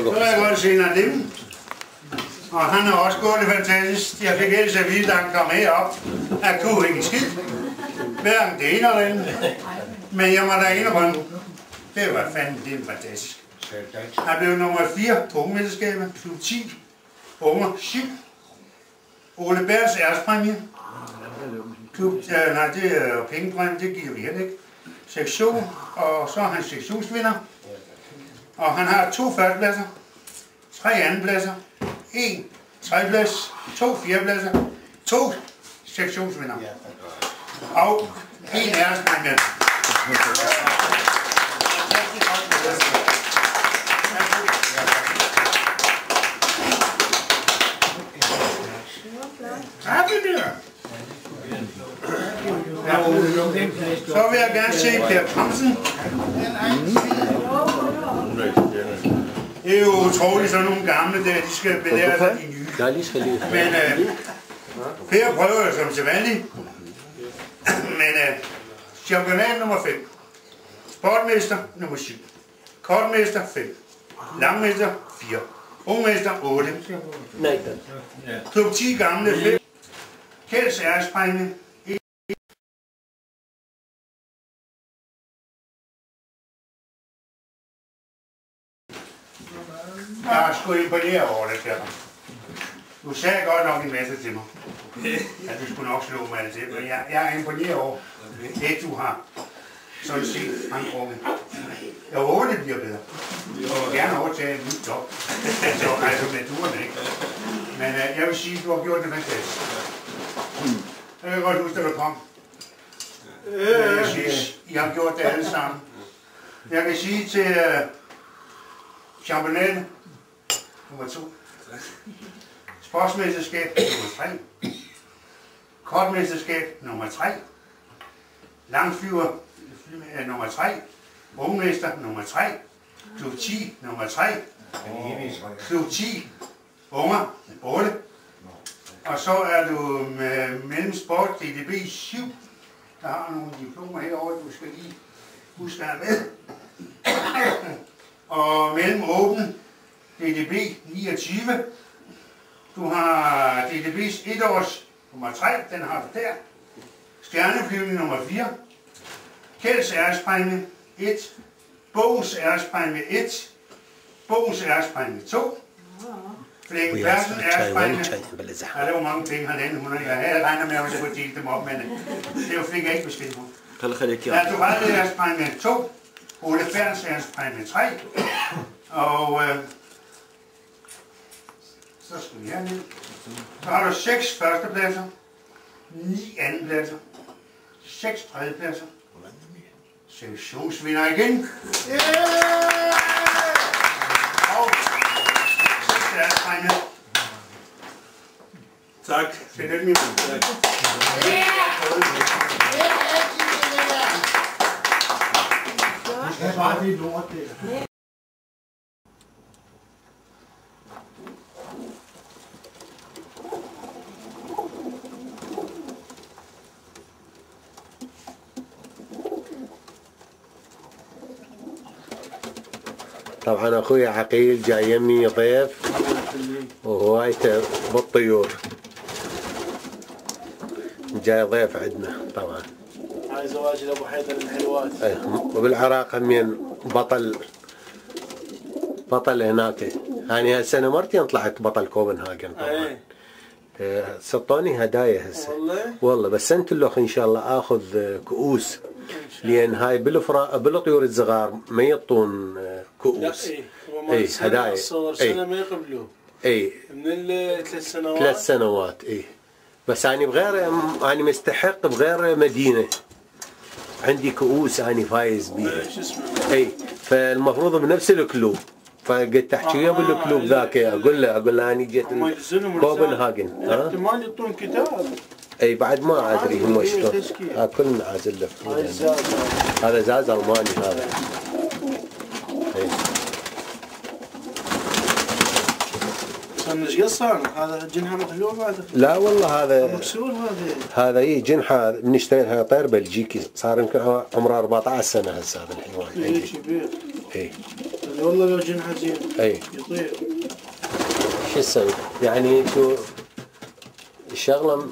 Så er jeg godt se en af dem. Og han har også gået det fantastisk. Jeg fik ellers at vide, da han kom herop, at kunne ikke skid. Hverken det ene eller andet. Men jeg må da indrømme, det var fandme fantastisk. Han blev nummer 4 på ungemesterskabet, klub 10, unger 7. Ole Bergs ærespræmie. Nej, det er pengepræmie, det giver vi heller ikke. Sektion, og så er han sektionsvinder. Og han har 2 førstepladser, 3 andenpladser, 1 tredjeplads, 2 fjerdepladser, 2 sektionsvinder. Og 1 ærespræmie. Så vil jeg gerne se Per Kramsen. Det er jo utroligt, sådan nogle gamle der, de skal belære sig de nye. Men Per prøver jo som sædvanligt. Men championat nummer 5. Sportmester nummer 7. Kortmester 5. Langmester 4. Ungmester 8. Klub 10 gamle 5. Kjelds ærespræmie. Jeg er sgu imponeret over det, Stefan. Du sagde godt nok en masse til mig, at du skulle nok slå mig alt til, men jeg er imponeret over det, du har sådan set frembrugget. Jeg håber, det bliver bedre. Jeg vil gerne overtage en ny job, altså med duerne, ikke? Men jeg vil sige, at du har gjort det fantastisk. Jeg kan godt huske, at du kom. Jeg synes, I har gjort det alle sammen. Jeg kan sige til championatet nummer 2, sportsmesterskab nummer 3, kortmesterskab nummer 3, langflyver nummer 3, ungmester nummer 3, klub 10 nummer 3, klub 10 unger 8, og så er du med mellemsport DDB 7. Der har nogle diplomer herovre, du skal lige huske at have med. Og mellem åben DDB 29. Du har DDB's 1-års nummer 3, den har du der. Stjerneflyvning nummer 4. Kjelds ærespræmie 1. Bogens ærespræmie 1. Bogens ærespræmie 2. Flemming Persson ærespræmie. Ja, det var mange penge, han endte 100. Jeg havde regnet med, at jeg skulle dele dem op, men det fik jeg ikke besked på. Ja, du har det ærespræmie 2. Ole Bergs ærespræmie 3. Og så skal vi herned. Så har du 6 førstepladser, 9 andenpladser, 6 tredjepladser, sektionsvinder igen. Og 6 ærespræmie. Tak. Se det min. Tak. Det er bare det lort der. طبعا اخوي عقيل جاي يمي ضيف وهوايته بالطيور. جاي ضيف عندنا طبعا. هاي زواج ابو حيدر الحلوات. وبالعراق همين بطل هناك. يعني هالسنه مرتين طلعت بطل كوبنهاجن طبعا. سطوني هدايا هسه. والله بس سنة اللوخ ان شاء الله اخذ كؤوس. لان هاي بالطيور الصغار ما يعطون كؤوس. اي هدايا. سنه ما يقبلوه. اي من 3 سنوات. 3 سنوات اي. بس اني بغير اني مستحق بغير مدينه. عندي كؤوس اني فايز بيها. اي فالمفروض بنفس الكلوب. فقلت احكي وياه بالكلوب ذاك اقول له اني جيت كوبنهاجن. احتمال يعطون كتاب. اي بعد ما ادري هم شلون. كلنا عازل له. هذا زاز الماني هذا. اي ايش قصر هذا جنحه مخلوع بعد؟ لا والله هذا مكسور هذا اي جنحه من اشتريتها طير بلجيكي صار يمكن عمره 14 سنه هسه هذا الحيوان. اي كبير. اي والله لو جنحه زين اي يطير. شو تسوي؟ يعني شو الشغلة